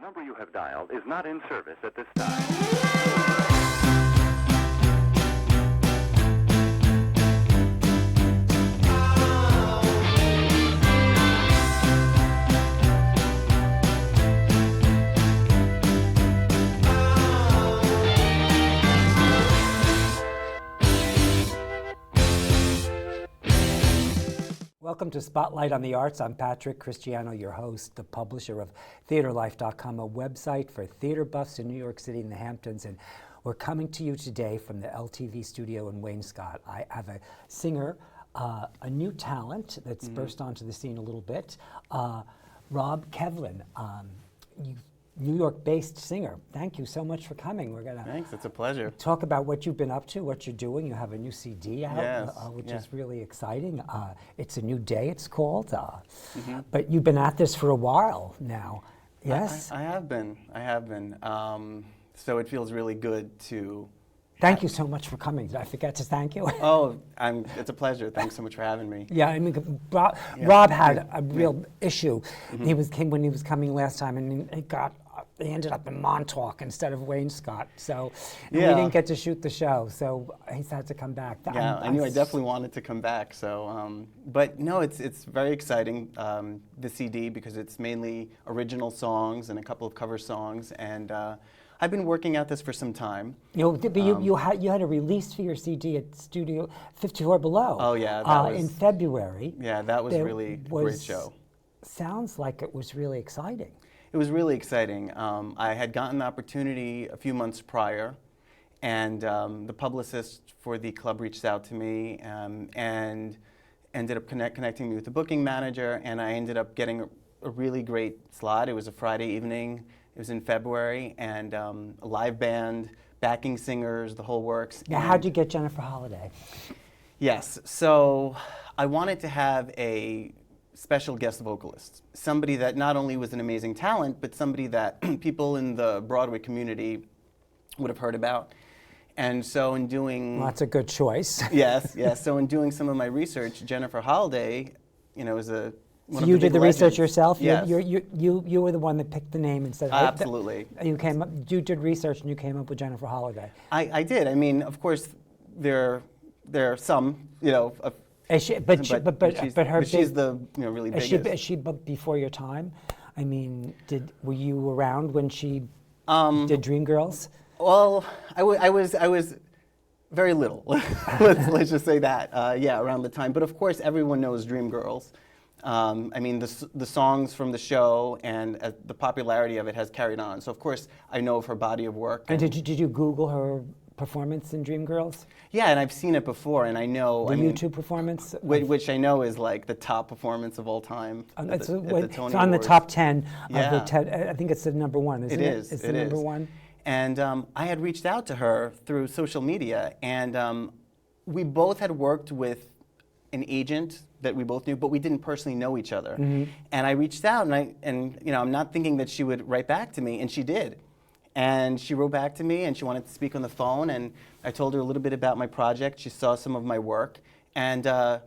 number you have dialed is not in service at this time. Welcome to Spotlight on the Arts. I'm Patrick Cristiano, your host, the publisher of TheaterLife.com, a website for theater buffs in New York City and the Hamptons. And we're coming to you today from the LTV studio in Wainscott. I have a singer, a new talent that's burst onto the scene a little bit, Rob Kevlin. New York-based singer. Thank you so much for coming. We're gonna Thanks, it's a pleasure. talk about what you've been up to, what you're doing. You have a new CD out, Yes, which yeah. is really exciting. It's a New Day, it's called. But you've been at this for a while now. Yes? I have been. So it feels really good to... Thank you so much for coming. Did I forget to thank you? Oh, it's a pleasure. Thanks so much for having me. Yeah, I mean, Rob had a real issue. He came when he was coming last time, and he ended up in Montauk instead of Wainscott. So we didn't get to shoot the show. So he's had to come back. Yeah, I knew I definitely wanted to come back. So, but no, it's very exciting, the CD, because it's mainly original songs and a couple of cover songs, and I've been working at this for some time. You had a release for your CD at Studio 54 Below. Oh yeah, that was in February. Yeah, that was really a great show. Sounds like it was really exciting. It was really exciting. I had gotten the opportunity a few months prior, and the publicist for the club reached out to me and ended up connecting me with the booking manager, and I ended up getting a really great slot. It was a Friday evening. It was in February, and a live band, backing singers, the whole works. Now, how'd you get Jennifer Holliday? Yes, so I wanted to have a special guest vocalist, somebody that not only was an amazing talent, but somebody that people in the Broadway community would have heard about. And so in doing... Well, that's a good choice. Yes. So in doing some of my research, Jennifer Holliday, is a... So you did the research yourself? Yes. You were the one that picked the name instead of... Absolutely. You did research and you came up with Jennifer Holliday. I did. I mean, of course, there are some, She's the really biggest. Is she before your time? I mean, were you around when she did Dreamgirls? Well, I was very little. let's just say that. Around the time. But of course, everyone knows Dreamgirls. I mean, the songs from the show and the popularity of it has carried on. So of course, I know of her body of work. And did you Google her performance in Dreamgirls? Yeah, and I've seen it before, and I know... The YouTube performance? Which I know is like the top performance of all time at the Tony It's on Awards. the top 10 Yeah. of the 10. I think it's the number one, isn't it? It is. It's the number one? And I had reached out to her through social media, and we both had worked with an agent that we both knew, but we didn't personally know each other. And I reached out, and I'm not thinking that she would write back to me, and she did. And she wrote back to me, and she wanted to speak on the phone, and I told her a little bit about my project. She saw some of my work, and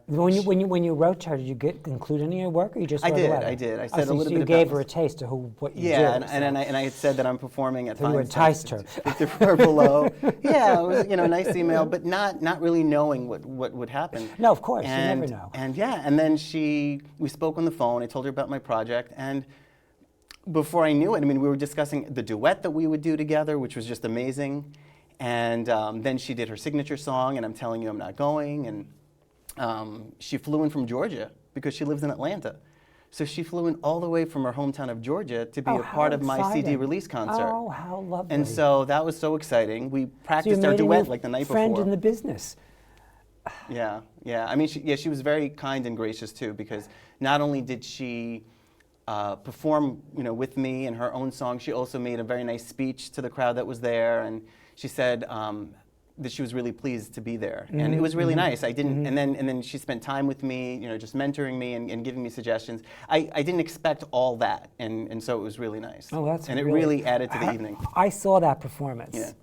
when you wrote to her, did you include any of your work, or you just wrote a letter? I did. I said a little bit. You gave her a taste of what you do. Yeah, and I had said that I'm performing at. So you enticed her. 54 Below. Yeah, it was a nice email, but not really knowing what would happen. No, of course, you never know. And then we spoke on the phone. I told her about my project, and before I knew it, I mean, we were discussing the duet that we would do together, which was just amazing. And then she did her signature song, and I'm telling you, I'm not going. And she flew in from Georgia because she lives in Atlanta. So she flew in all the way from her hometown of Georgia to be a part of my CD release concert. Oh, how lovely. And so that was so exciting. We practiced our duet like the night before. Friend in the business. Yeah. I mean, she was very kind and gracious too, because not only did she perform, with me and her own song, she also made a very nice speech to the crowd that was there, and she said that she was really pleased to be there, and it was really nice. I didn't, and then she spent time with me, just mentoring me and giving me suggestions. I didn't expect all that, and so it was really nice. Oh, that's and it really added to the evening. I saw that performance. Yeah.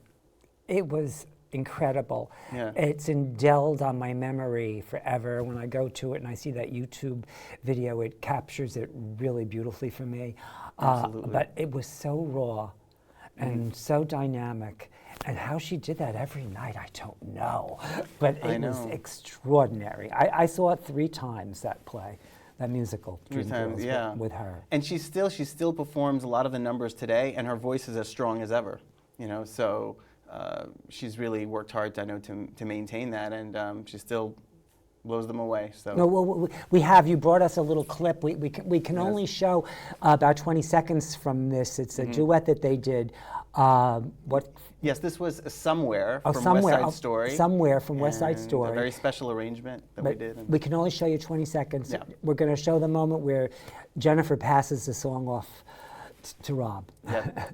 It was incredible. Yeah. It's indelled on my memory forever. When I go to it and I see that YouTube video, it captures it really beautifully for me. Absolutely. But it was so raw and so dynamic. And how she did that every night, I don't know. But it was know. extraordinary. I saw it 3 times, that play, that musical, 3 times, Dreamgirls, yeah. with her. And she still performs a lot of the numbers today, and her voice is as strong as ever. So she's really worked hard, I know, to maintain that, and she still blows them away. So No, well, we have. You brought us a little clip. We can only show about 20 seconds from this. It's a duet that they did. What? Yes, this was Somewhere Oh, from somewhere. West Side Story. Somewhere from West Side and Story. A very special arrangement that we But did. And we can only show you 20 seconds. Yeah. We're going to show the moment where Jennifer passes the song off to Rob. yeah.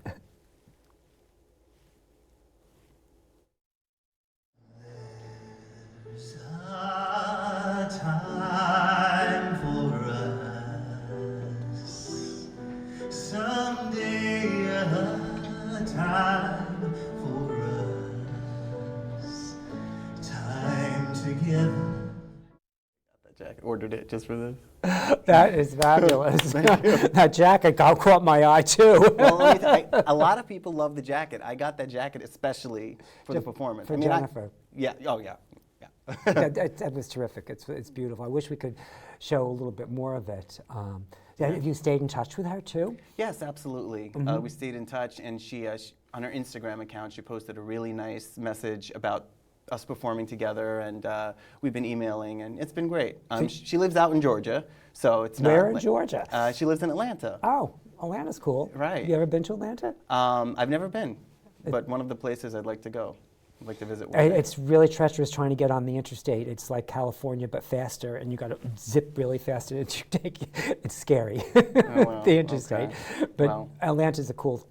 There's a time for us, someday a time for us, time together. That jacket. Ordered it just for this. That is fabulous. That jacket caught my eye too. Well, a lot of people love the jacket. I got that jacket especially for the performance. For I Jennifer. yeah. Oh, yeah. That was terrific. It's beautiful. I wish we could show a little bit more of it. Have you stayed in touch with her too? Yes, absolutely. We stayed in touch, and she on her Instagram account, she posted a really nice message about us performing together, and we've been emailing, and it's been great. She lives out in Georgia, so it's not Where in Georgia? She lives in Atlanta. Oh, Atlanta's cool. Right. You ever been to Atlanta? I've never been, but one of the places I'd like to go. I'd like to visit one day. It's really treacherous trying to get on the interstate. It's like California, but faster, and you got to zip really fast. And it's scary, wow. the interstate. Okay. But Wow. Atlanta's a cool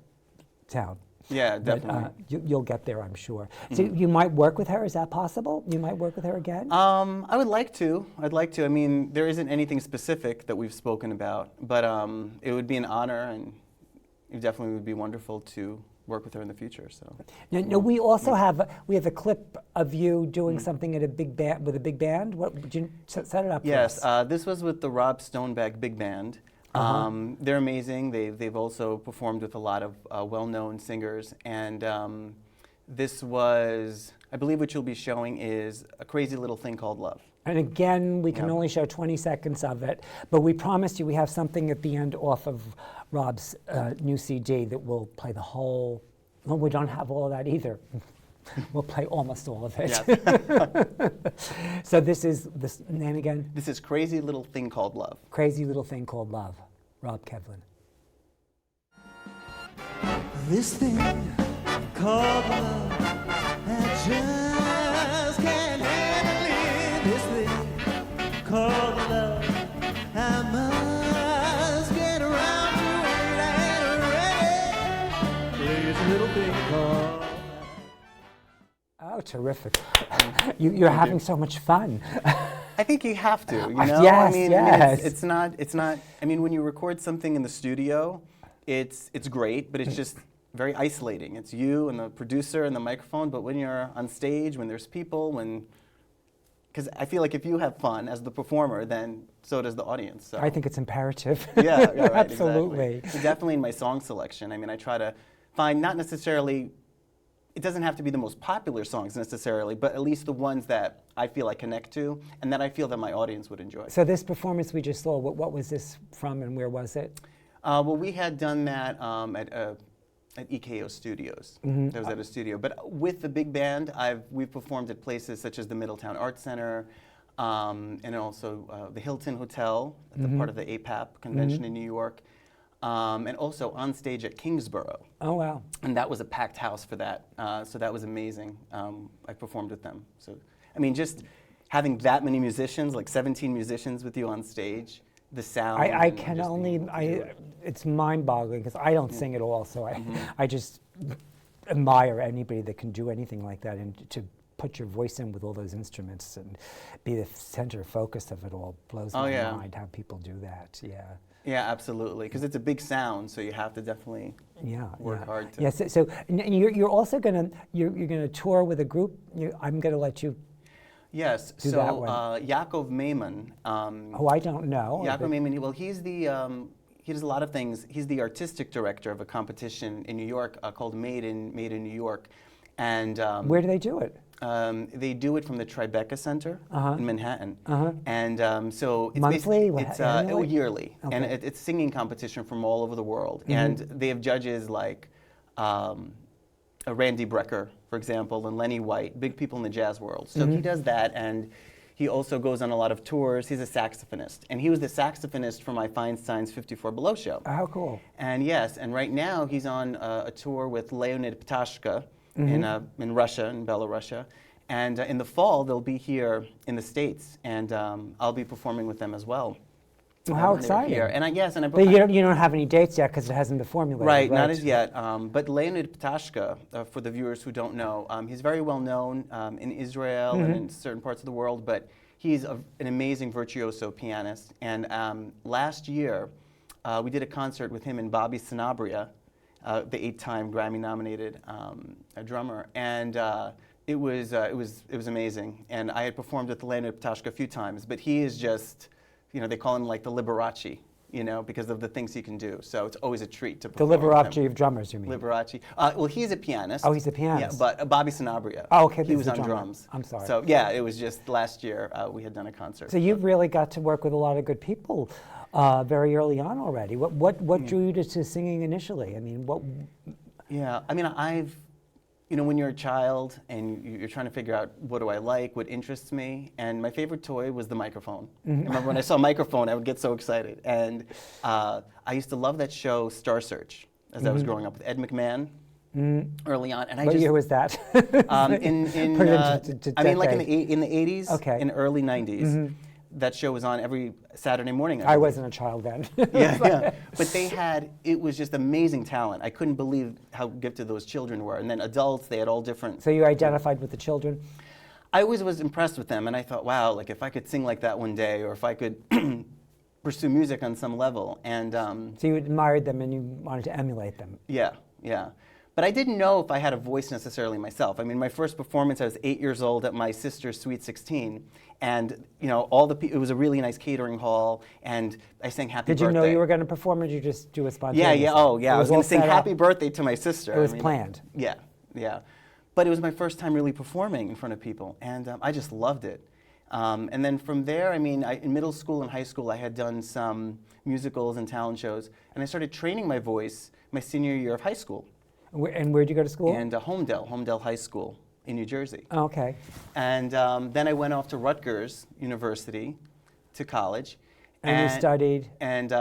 town. Yeah, But, definitely. you'll get there, I'm sure. So you might work with her. Is that possible? You might work with her again? I would like to. I'd like to. I mean, there isn't anything specific that we've spoken about, but it would be an honor, and it definitely would be wonderful to work with her in the future. So. No, we also have a clip of you doing something at a big band with a big band. What would you set it up? Yes, for us? this was with the Rob Stoneback Big Band. They're amazing. They've also performed with a lot of well-known singers, and this was, I believe, what you'll be showing is A Crazy Little Thing Called Love. And again, we can only show 20 seconds of it, but we promised you we have something at the end off of Rob's new CD that will play the whole. Well, we don't have all of that either. We'll play almost all of it. Yes. So this is the name again? This is Crazy Little Thing Called Love. Crazy Little Thing Called Love. Rob Kevlin. This thing called love, I just can't handle it. This thing called love, I must get around to it and ready. Crazy little thing called. Oh, terrific. You're having so much fun. I think you have to, you know? Yes, I mean, yes. it's not, I mean, when you record something in the studio, it's great, but it's just very isolating. It's you and the producer and the microphone, but when you're on stage, when there's people, because I feel like if you have fun as the performer, then so does the audience. So. I think it's imperative. Yeah, right, Absolutely. Exactly. Definitely in my song selection. I mean, I try to find not necessarily, it doesn't have to be the most popular songs necessarily, but at least the ones that I feel I connect to and that I feel that my audience would enjoy. So this performance we just saw, what was this from and where was it? Well, we had done that at EKO Studios. That was at a studio. But with the big band, we've performed at places such as the Middletown Arts Center, and also the Hilton Hotel, at the part of the APAP convention in New York, and also on stage at Kingsborough. Oh, wow. And that was a packed house for that, so that was amazing. I performed with them. So, I mean, just having that many musicians, like 17 musicians with you on stage, the sound. I and can just only, being able to do it. it's mind-boggling because I don't sing at all, so I just admire anybody that can do anything like that, and to put your voice in with all those instruments and be the center focus of it all blows my mind how people do that, yeah. Yeah, absolutely. Because it's a big sound, so you have to definitely Yeah, work yeah. hard to. Yeah, and you're also you're gonna tour with a group. I'm gonna let you. Yes. Do So that one. Yaakov Maiman. Oh, I don't know. Yaakov Maiman. Well, he's the. He does a lot of things. He's the artistic director of a competition in New York called Made in New York, and Where do they do it? they do it from the Tribeca Center in Manhattan, and so it's Monthly? It's Annually? yearly, and Okay. it's a singing competition from all over the world, and they have judges like Randy Brecker, for example, and Lenny White, big people in the jazz world. So he does that, and he also goes on a lot of tours. He's a saxophonist, and he was the saxophonist for my Feinstein's 54 Below show. How cool. And yes, and right now he's on a tour with Leonid Ptashka in Russia, in Belarusia. And in the fall, they'll be here in the States, and I'll be performing with them as well. Well, how when they're exciting. Here. And I But you don't have any dates yet because it hasn't been formulated. Right, not as yet. But Leonid Ptashka, for the viewers who don't know, he's very well known in Israel and in certain parts of the world, but he's an amazing virtuoso pianist. And last year, we did a concert with him and Bobby Sanabria, the 8-time Grammy-nominated drummer, and it was amazing. And I had performed with Leonid Ptashka a few times, but he is just, they call him like the Liberace, because of the things he can do. So it's always a treat to The perform with him. Liberace of drummers, you mean? Liberace. Well, he's a pianist. Oh, he's a pianist. Yeah, but Bobby Sanabria. Oh, okay, He he's was the on drummer. drums. I'm sorry. So yeah, it was just last year we had done a concert. So you've really got to work with a lot of good people very early on already. What drew you to singing initially? I mean, what? Yeah, I mean, when you're a child and you're trying to figure out what do I like, what interests me, and my favorite toy was the microphone. I remember when I saw a microphone, I would get so excited. And I used to love that show, Star Search, as I was growing up with Ed McMahon early on. And What year was that? in Put it into I mean, like in decade. the 80s, Okay. in early 90s. That show was on every Saturday morning. I wasn't a child then. Yeah. But it was just amazing talent. I couldn't believe how gifted those children were. And then adults, they had all different. So you identified with the children? I always was impressed with them, and I thought, wow, like if I could sing like that one day, or if I could pursue music on some level. And So you admired them and you wanted to emulate them. yeah. But I didn't know if I had a voice necessarily myself. I mean, my first performance, I was 8 years old at my sister's Sweet 16, and it was a really nice catering hall, and I sang Happy Did Birthday. you know you were going to perform, or did you just do it spontaneously? Yeah. Oh, yeah. It I was going all to sing set up. Happy Birthday to my sister. It was planned. Yeah. But it was my first time really performing in front of people, and I just loved it. And then from there, I mean, in middle school and high school, I had done some musicals and talent shows, and I started training my voice my senior year of high school. And where'd you go to school? And Homedale High School in New Jersey. Oh, okay. And then I went off to Rutgers University to college. And you studied? And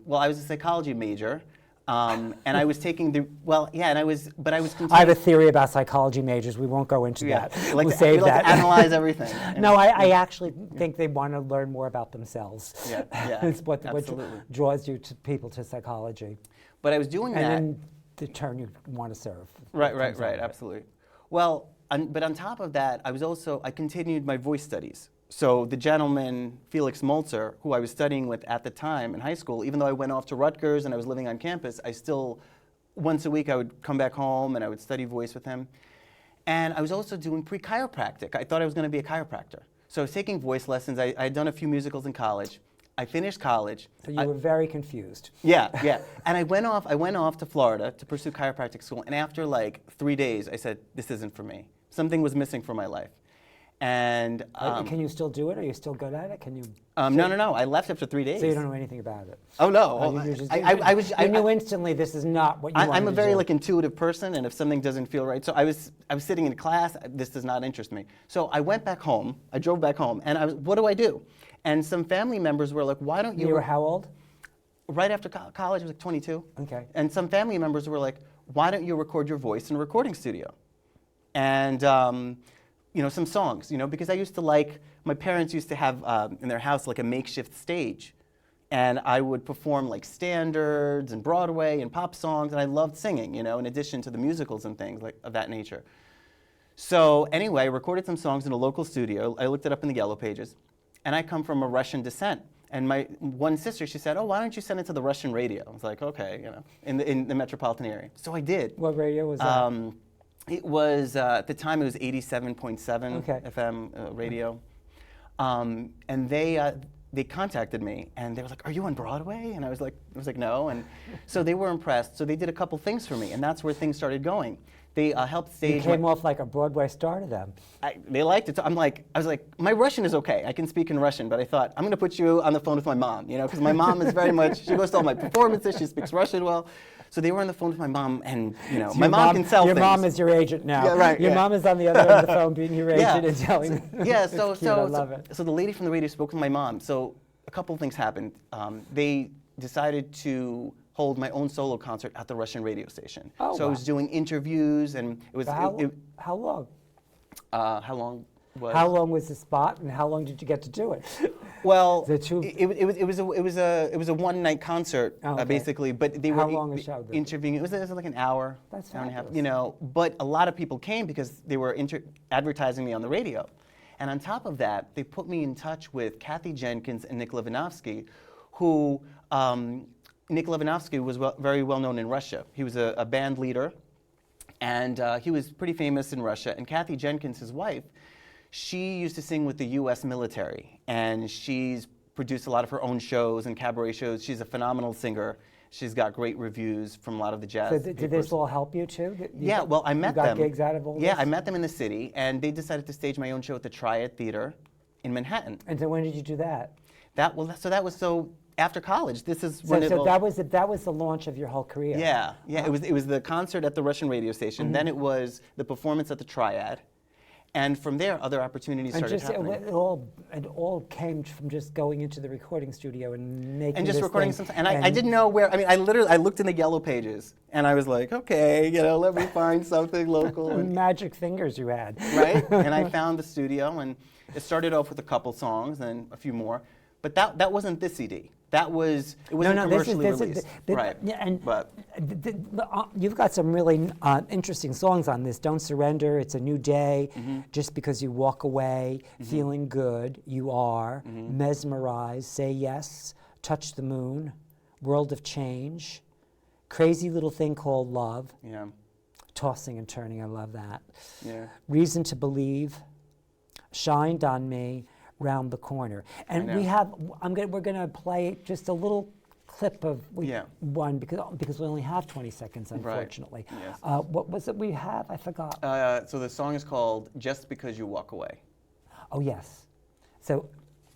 well, I was a psychology major. And I was taking I was continuing. I have a theory about psychology majors. We won't go into that. Like We'll save we like that. to analyze everything. No, I actually think they want to learn more about themselves. Yeah, It's what absolutely. draws you to people to psychology. But I was doing And that. then the turn you want to serve. Right, comes out of it. absolutely. Well, but on top of that, I continued my voice studies. So the gentleman, Felix Molzer, who I was studying with at the time in high school, even though I went off to Rutgers and I was living on campus, I still, once a week, I would come back home and I would study voice with him. And I was also doing pre-chiropractic. I thought I was going to be a chiropractor. So I was taking voice lessons. I had done a few musicals in college. I finished college. So you were very confused. Yeah. And I went off to Florida to pursue chiropractic school, and after like 3 days, I said, this isn't for me. Something was missing from my life. And Can you still do it? Are you still good at it? Can you? no. I left after 3 days. So you don't know anything about it? Oh no. You knew instantly this is not what you wanted I'm a to very do. intuitive person, and if something doesn't feel right, so I was sitting in class. This does not interest me. So I went back home. I drove back home, and what do I do? And some family members were like, "Why don't you?" You were how old? Right after college, I was like 22. Okay. And some family members were like, "Why don't you record your voice in a recording studio?" And some songs, because I used to my parents used to have in their house like a makeshift stage. And I would perform like standards and Broadway and pop songs, and I loved singing, in addition to the musicals and things like of that nature. So anyway, I recorded some songs in a local studio. I looked it up in the Yellow Pages, and I come from a Russian descent. And my one sister, she said, "Oh, why don't you send it to the Russian radio?" I was like, "Okay, you know, in the metropolitan area." So I did. What radio was that? It was at the time it was 87.7 Okay. FM radio, and they contacted me and they were like, "Are you on Broadway?" And I was like, "No." And so they were impressed. So they did a couple things for me, and that's where things started going. They helped You stage. came off like a Broadway star to them. They liked it. I was like, my Russian is okay. I can speak in Russian, but I thought I'm going to put you on the phone with my mom, you know, because my mom is very much. She goes to all my performances. She speaks Russian well. So they were on the phone with my mom, and you know, So my your mom can sell Your things. mom is your agent now. Yeah, right, Your yeah. mom is on the other end of the phone being your Yeah. agent and telling. Yeah, It's so cute, I love it. so the lady from the radio spoke with my mom. So a couple of things happened. They decided to hold my own solo concert at the Russian radio station. Oh, so I wow. was doing interviews, and it was How how long? long was How long was the spot, and how long did you get to do it? Well, The two- it was a one night concert Oh, okay. basically, but they How were long a show, though? interviewing. It was like an hour, That's hour and a half, fabulous. you know. But a lot of people came because they were advertising me on the radio, and on top of that, they put me in touch with Kathy Jenkins and Nick Levinovsky, who Nick Levinovsky was very well known in Russia. He was a band leader, and he was pretty famous in Russia. And Kathy Jenkins, his wife, she used to sing with the U.S. military, and she's produced a lot of her own shows and cabaret shows. She's a phenomenal singer. She's got great reviews from a lot of the jazz So did papers. this all help you too? Yeah, well, I met you got them. gigs out of all Yeah, this? I met them in the city, and they decided to stage my own show at the Triad Theater in Manhattan. And so when did you do that? That was after college. This is So, when it so all- that was the launch of your whole career. Yeah, yeah. It was the concert at the Russian radio station. Then it was the performance at the Triad, and from there, other opportunities And started just happening. it all came from just going into the recording studio and making And just this recording thing. some. And I didn't know where. I mean, I looked in the yellow pages, and I was like, okay, you know, let me find something local. And, magic fingers you had. right? And I found the studio, and it started off with a couple songs and a few more. But that wasn't this CD. It wasn't commercially released. Right. Yeah, and but you've got some really interesting songs on this. Don't Surrender, It's a New Day, Just Because You Walk Away, Feeling Good, You Are, Mesmerize, Say Yes, Touch the Moon, World of Change, Crazy Little Thing Called Love, yeah, Tossing and Turning, I love that. yeah. Reason to Believe, Shined on Me, Round the Corner. And know. we have, we're going to play just a little clip of Yeah. one because we only have 20 seconds, unfortunately. Yes. What was it we have? I forgot. So the song is called "Just Because You Walk Away." Oh, yes. So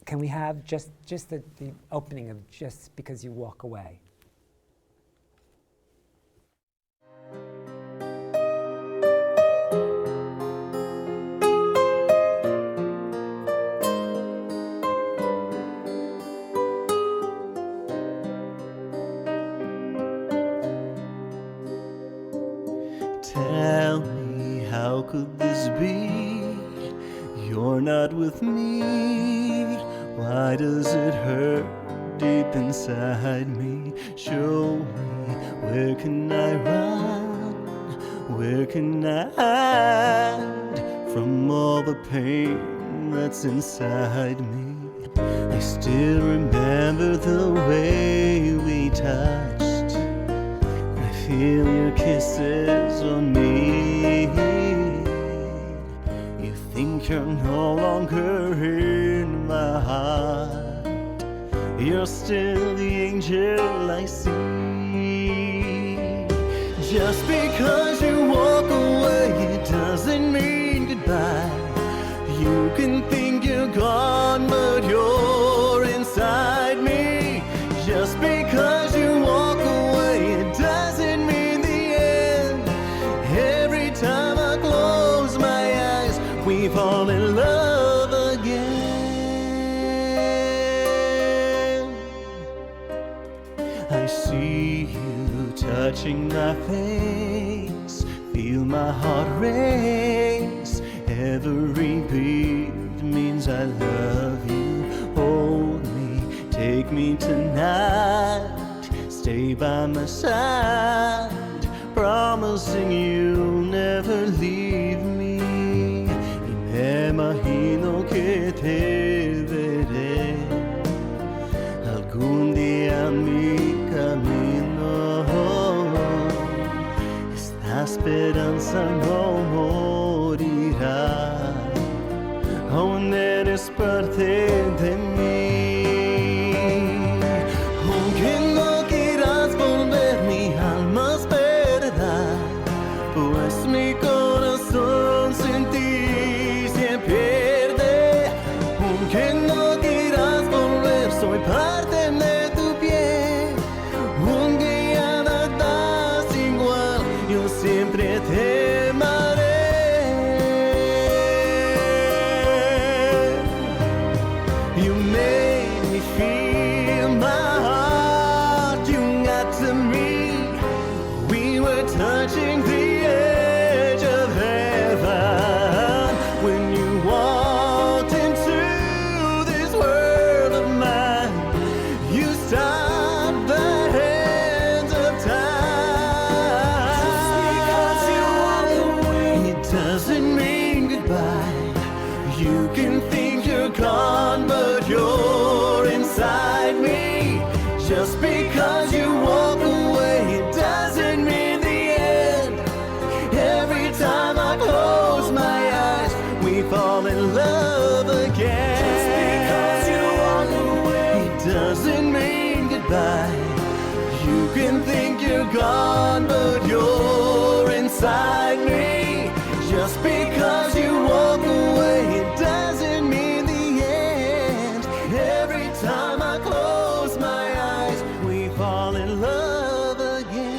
can we have just the opening of Just Because You Walk Away? Tell me, how could this be? You're not with me. Why does it hurt deep inside me? Show me, where can I run? Where can I hide from all the pain that's inside me? I still remember the way we touched. I feel your kisses on me. You think you're no longer in my heart. You're still the angel I see. Just because you walk away, it doesn't mean goodbye. You can think you're gone, but you're inside me. Just because you walk away, it doesn't mean the end. Every time I close my eyes, we fall in love again. I see you touching my face, feel my heart race. Every beat means I love you. Hold me, take me tonight, stay by my side, promising you'll never leave me. Y me imagino que te veré la esperanza no morirá, aún eres parte de mí. Aunque no quieras volver, mi alma espera, pues mi corazón sin ti se pierde. Aunque no quieras volver, soy parte de tu piel. Un día nada es igual, yo siempre te amaré. You made me feel my heart, you got to me. We were touching the edge of heaven when you walked into this world of mine. You stopped the hands of time. Just because you walk away, it doesn't mean goodbye. You can think you're gone, but you're inside me. Just because you walk away, it doesn't mean the end. Every time I close my eyes, we fall in love again. Just because you walk away, it doesn't mean goodbye. You can think you're gone, but you're inside me. Just because you walk away, it doesn't mean the end. Every time I close my eyes, we fall in love again.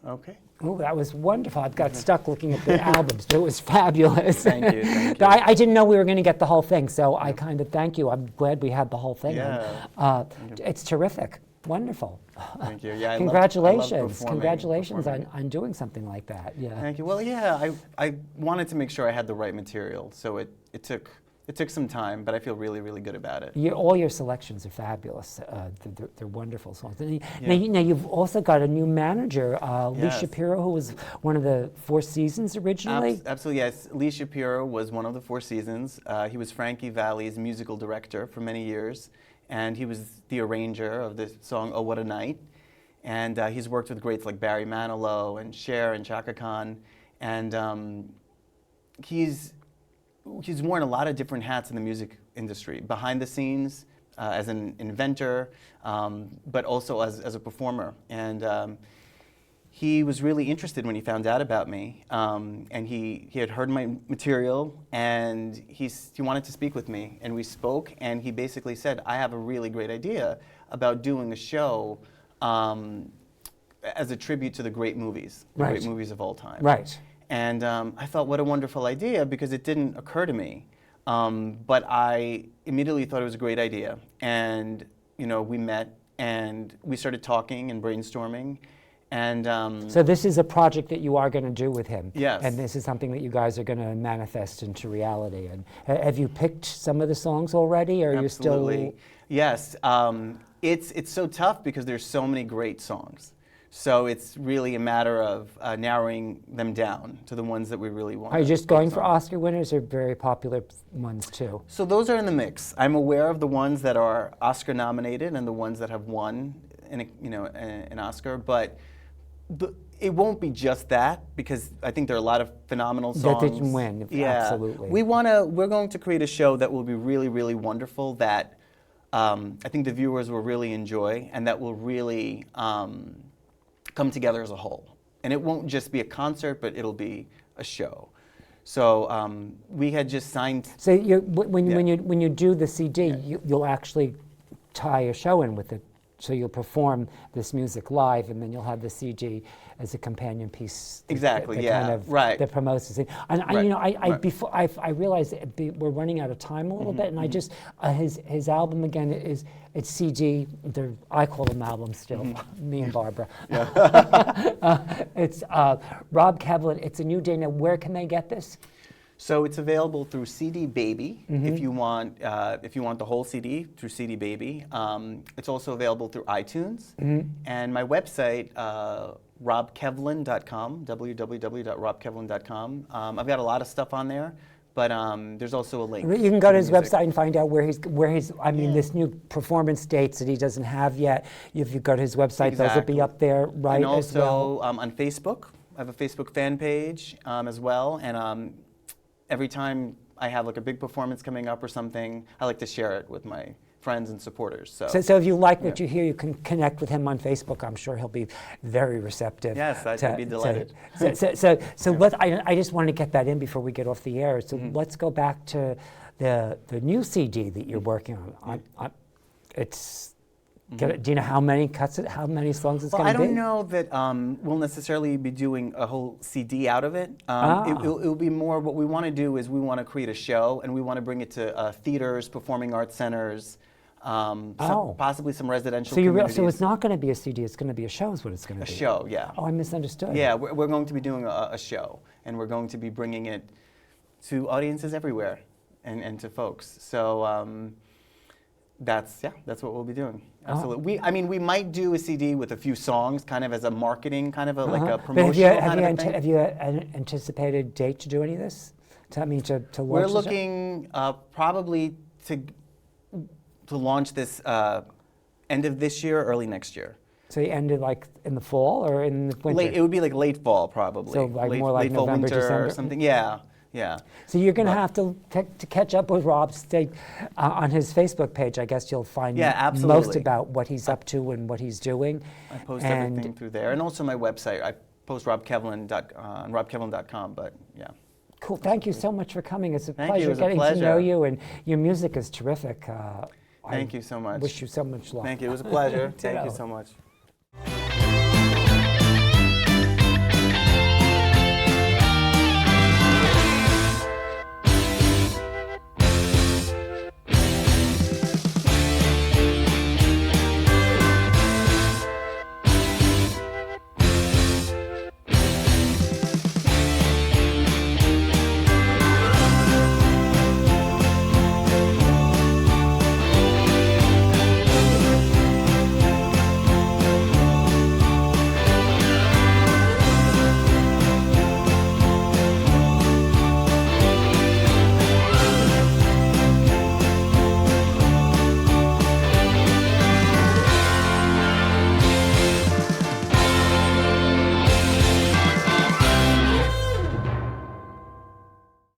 Okay. Oh, that was wonderful. I've got stuck looking at the albums. It was fabulous. Thank you, thank you. I didn't know we were going to get the whole thing, so I kind of thank you. I'm glad we had the whole thing. Yeah. It's terrific. Wonderful. Thank you. Yeah, I love Congratulations. performing- Congratulations performing. on doing something like that. Yeah. Thank you. Well, yeah, I wanted to make sure I had the right material, so it took some time, but I feel really, really good about it. All your selections are fabulous. They're wonderful songs. And Yeah. now you've also got a new manager, Lee Yes. Shapiro, who was one of the Four Seasons originally. Absolutely, yes. Lee Shapiro was one of the Four Seasons. He was Frankie Valli's musical director for many years, and he was the arranger of the song "Oh What a Night." And he's worked with greats like Barry Manilow and Cher and Chaka Khan, and he's worn a lot of different hats in the music industry, behind the scenes, as an inventor, but also as a performer. And he was really interested when he found out about me, and he had heard my material, and he wanted to speak with me. And we spoke, and he basically said, I have a really great idea about doing a show as a tribute to the great movies, the Right. great movies of all time. Right. And I thought, what a wonderful idea, because it didn't occur to me. But I immediately thought it was a great idea. And, we met and we started talking and brainstorming. And So this is a project that you are going to do with him. Yes. And this is something that you guys are going to manifest into reality. And have you picked some of the songs already, or are you absolutely. still? Yes. It's so tough because there's so many great songs. So it's really a matter of narrowing them down to the ones that we really want. Are you to just going focus for on. Oscar winners or very popular ones too? So those are in the mix. I'm aware of the ones that are Oscar nominated and the ones that have won an Oscar, but it won't be just that, because I think there are a lot of phenomenal songs That didn't win, Yeah. absolutely. We're going to create a show that will be really, really wonderful, that I think the viewers will really enjoy, and that will really come together as a whole. And it won't just be a concert, but it'll be a show. So we had just signed. So when you do the CD, Yeah. you'll actually tie a show in with it. So you'll perform this music live, and then you'll have the CD as a companion piece. Exactly, that yeah, kind of, right. that promotes the CD. And Right, right. before I realized that we're running out of time a little bit, and I just his album again it's CD. I call them albums still. Me and Barbara. It's Rob Kevlin. It's a New Day. Now, where can they get this? So it's available through CD Baby if you want the whole CD through CD Baby. It's also available through iTunes, and my website robkevlin.com, www.robkevlin.com. I've got a lot of stuff on there, but there's also a link. You can go to the his music. website and find out where he's. I mean, this new performance dates that he doesn't have yet. If you go to his website, those will be Exactly. up there, right? And as well. also on Facebook, I have a Facebook fan page as well. And every time I have like a big performance coming up or something, I like to share it with my friends and supporters. So if you like what you hear, you can connect with him on Facebook. I'm sure he'll be very receptive. Yes, I'd be delighted. So I just wanted to get that in before we get off the air. So let's go back to the new CD that you're working on. It's. Do you know how many how many songs it's Well, going to be? I don't know that we'll necessarily be doing a whole CD out of it. It'll be more, what we want to do is we want to create a show, and we want to bring it to theaters, performing arts centers, possibly some residential communities. So it's not going to be a CD, it's going to be a show is what it's going to A be. show, yeah. Oh, I misunderstood. Yeah, we're going to be doing a show, and we're going to be bringing it to audiences everywhere and to folks. So that's what we'll be doing. Absolutely. We might do a CD with a few songs, kind of as a marketing, kind of like a But promotional kind of a thing. have you an anticipated date to do any of this? To launch We're the show? looking probably to launch this end of this year, early next year. So you ended like in the fall or in the winter? It would be like late fall, probably. So like late, more like late fall, November, winter December? or something. Yeah. So you're going to have to catch up with Rob. Stay on his Facebook page. I guess you'll find Yeah, most absolutely. about what he's up to and what he's doing. I post And- everything through there, and also my website. I post on robkevlin.com. But yeah. Cool. Thank you so much for coming. It's a Thank you. pleasure It was a getting to know pleasure. you, and your music is terrific. Thank you so much. Wish you so much luck. Thank you. It was a pleasure. Thank Ditto. you so much.